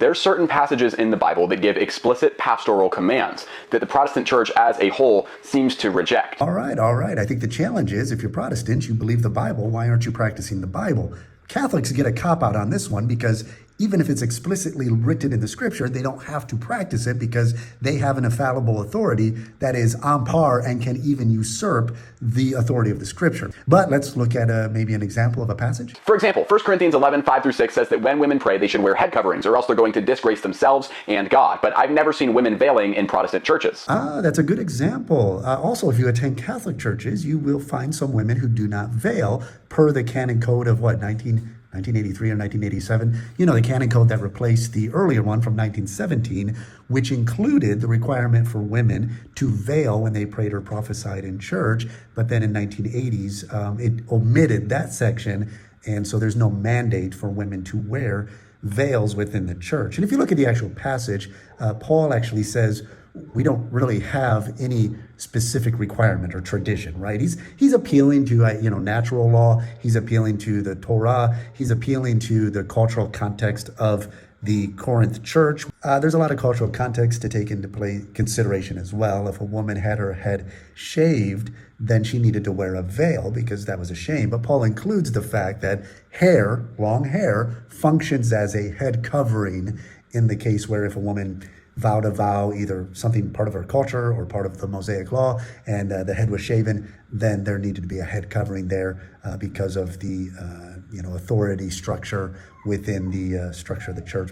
There's certain passages in the Bible that give explicit pastoral commands that the Protestant church as a whole seems to reject. All right. I think the challenge is, if you're Protestant, you believe the Bible, why aren't you practicing the Bible? Catholics get a cop-out on this one because even if it's explicitly written in the scripture, they don't have to practice it because they have an infallible authority that is on par and can even usurp the authority of the scripture. But let's look at maybe an example of a passage. For example, 1 Corinthians 11, 5-6 says that when women pray, they should wear head coverings or else they're going to disgrace themselves and God. But I've never seen women veiling in Protestant churches. That's a good example. Also, if you attend Catholic churches, you will find some women who do not veil per the canon code of 1983 or 1987, the canon code that replaced the earlier one from 1917, which included the requirement for women to veil when they prayed or prophesied in church. But then in 1980s, it omitted that section. And so there's no mandate for women to wear veils within the church. And if you look at the actual passage, Paul actually says, we don't really have any specific requirement or tradition, right? He's appealing to natural law. He's appealing to the Torah. He's appealing to the cultural context of the Corinth church. There's a lot of cultural context to take into consideration as well. If a woman had her head shaved, then she needed to wear a veil because that was a shame. But Paul includes the fact that long hair, functions as a head covering in the case where if a woman vowed a vow, either something part of her culture or part of the Mosaic law, and the head was shaven, then there needed to be a head covering there because of the authority structure within the structure of the church.